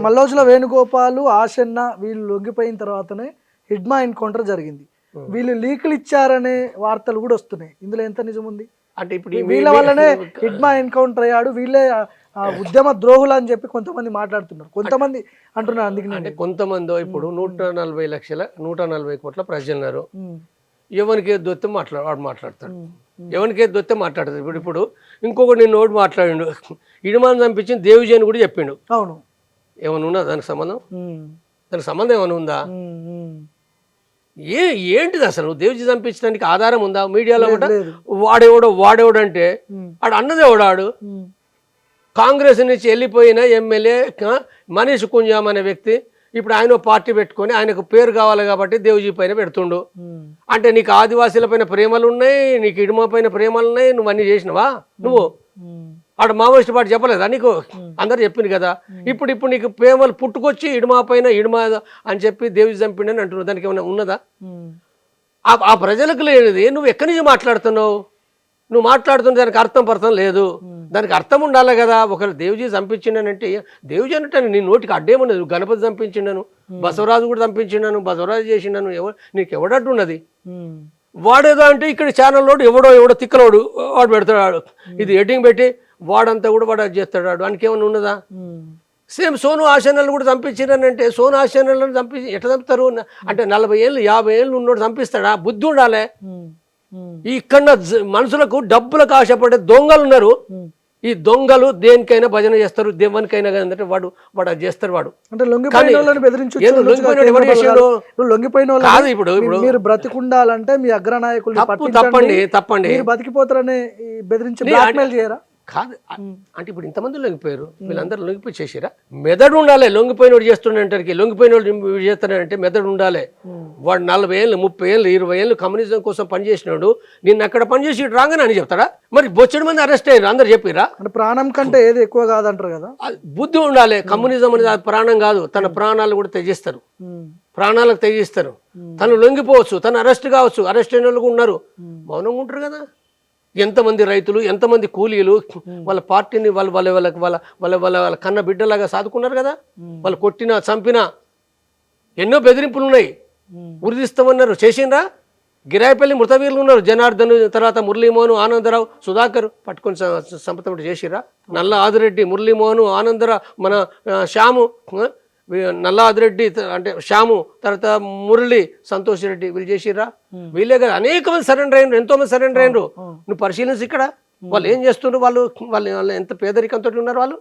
మల్లోజుల వేణుగోపాల్, ఆశన్న వీళ్ళు లొంగిపోయిన తర్వాతనే హిడ్మా ఎన్కౌంటర్ జరిగింది. వీళ్ళు లీకులు ఇచ్చారనే వార్తలు కూడా వస్తున్నాయి. ఇందులో ఎంత నిజం ఉంది? అంటే ఇప్పుడు వీళ్ళ వల్లనే హిడ్మా ఎన్కౌంటర్ అయ్యాడు, వీళ్ళే ఉద్యమ ద్రోహులు అని చెప్పి కొంతమంది మాట్లాడుతున్నారు, కొంతమంది అంటున్నారు. అందుకని అంటే కొంతమంది ఇప్పుడు 140 కోట్ల ప్రజలున్నారు. ఎవరికి ఏది దొత్తే వాడు మాట్లాడతాడు, ఎవరికి ఏది దొత్తే మాట్లాడతాడు. ఇప్పుడు ఇంకొకటి నేను నోటి మాట్లాడిండు, ఇడిమాను చంపించింది దేవిజీ అని కూడా చెప్పిండు. అవును, ఏమైనా ఉందా దానికి సంబంధం? దానికి సంబంధం ఏమైనా ఉందా? ఏంటిది అసలు? దేవిజీ చంపించడానికి ఆధారం ఉందా? మీడియాలో కూడా వాడేవాడు అంటే ఆడు అన్నది ఎవడాడు? కాంగ్రెస్ నుంచి వెళ్ళిపోయిన ఎమ్మెల్యే మనీష్ కుంజాం అనే వ్యక్తి ఇప్పుడు ఆయన పార్టీ పెట్టుకొని ఆయనకు పేరు కావాలి కాబట్టి దేవ్జీ పైన పెడుతుండు. అంటే నీకు ఆదివాసీల పైన ప్రేమలు ఉన్నాయి, నీకు ఇడుమ పైన ప్రేమలు ఉన్నాయి, నువ్వు అన్నీ చేసినవా? నువ్వు ఆడ మావోయిస్ట్ పార్టీ చెప్పలేదా నీకు? అందరు చెప్పింది కదా. ఇప్పుడు నీకు ప్రేమలు పుట్టుకొచ్చి ఇడుమా పైన ఇడుమా అని చెప్పి దేవ్జీ చంపిండని అంటున్నావు. దానికి ఏమైనా ఉన్నదా? ఆ ప్రజలకు లేనిది నువ్వు ఎక్కడి నుంచి మాట్లాడుతున్నావు? నువ్వు మాట్లాడుతున్న దానికి అర్థం లేదు. దానికి అర్థం ఉండాలి కదా. ఒకరు దేవ్జీ చంపించిండనంటే దేవ్జీ అంటే నీ నోటికి అడ్డేమున్నది? గణపతి చంపించిండను, బసవరాజు కూడా చంపించిండను, బసవరాజు చేసిండను, నీకు ఎవడట్టు ఉన్నది? వాడేదో అంటే ఇక్కడ ఛానల్లో ఎవడో తిక్కలోడు వాడు పెడతాడు, ఇది ఎడ్డింగ్ పెట్టి వాడంతా కూడా వాడు చేస్తాడు. వానికి ఏమైనా ఉన్నదా? సేమ్ సోను ఆశనలు కూడా చంపించిండనంటే సోను ఆశనలను చంపించి ఎట్లా చంపుతారు? అంటే 40 ఏళ్ళు 50 ఏళ్ళు ఉన్నోడు చంపిస్తాడా? బుద్ధి ఉండాలి. ఇక్కడ మనుషులకు డబ్బులకు ఆశపడే దొంగలు ఉన్నారు. ఈ దొంగలు దేనికైనా భజన చేస్తారు, దేవునికైనా అంటే వాడు అది చేస్తారు. వాడు ఇప్పుడు మీరు బ్రతికుండాలంటే మీ అగ్రనాయకులు తప్పండి బతికిపోతారని బెదిరించి బ్లాక్మెయిల్ చేయరా? కాదు అంటే ఇప్పుడు ఇంతమంది లొంగిపోయారు, వీళ్ళందరూ లొంగిపోయి చేసిరా? మెదడు ఉండాలి. లొంగిపోయినోడు చేస్తుండే, లొంగిపోయినోడు చేస్తాడంటే మెదడు ఉండాలి. వాడు 40 ఏళ్ళు 30 ఏళ్ళు 20 ఏళ్ళు కమ్యూనిజం కోసం పనిచేసినాడు. నిన్ను అక్కడ పనిచేసి రాగానే అని చెప్తాడా? మరి బొచ్చడి మంది అరెస్ట్ అయ్యారు, అందరు చెప్పిరా? అంటే ప్రాణం కంటే ఏది ఎక్కువ కాదంటారు కదా. బుద్ధి ఉండాలి. కమ్యూనిజం అనేది ప్రాణం కాదు, తన ప్రాణాలు కూడా త్యజిస్తారు, ప్రాణాలకు త్యజిస్తారు. తను లొంగిపోవచ్చు, తను అరెస్ట్ కావచ్చు, అరెస్ట్ అయిన వాళ్ళు ఉన్నారు, మౌనంగా ఉంటారు కదా. ఎంతమంది రైతులు, ఎంతమంది కూలీలు వాళ్ళ పార్టీని వాళ్ళ కన్న బిడ్డలాగా సాదుకున్నారు కదా. వాళ్ళు కొట్టినా చంపినా ఎన్నో బెదిరింపులు ఉన్నాయి. ఉరిదిస్తామన్నారు, చేసిండ్రా? గిరాయిపల్లి మృతవీరులు ఉన్నారు, జనార్దన్, తర్వాత మురళీమోహన్, ఆనందరావు, సుధాకర్ పట్టుకొని సంపద చేసిరా? నల్ల ఆదిరెడ్డి, మురళీమోహన్, ఆనందరావు, మన శ్యాము, నల్ల ఆదిరెడ్డి అంటే శ్యాము, తర్వాత మురళి, సంతోష్ రెడ్డి, వీళ్ళు చేసిరా? వీళ్ళే కదా. అనేక మంది సరెండర్ అయినరు, ఎంతో మంది సరెండర్ అయినరు. నువ్వు పరిశీలించి ఇక్కడ వాళ్ళు ఏం చేస్తుండ్రు, వాళ్ళు ఎంత పేదరికంతో ఉన్నారు వాళ్ళు.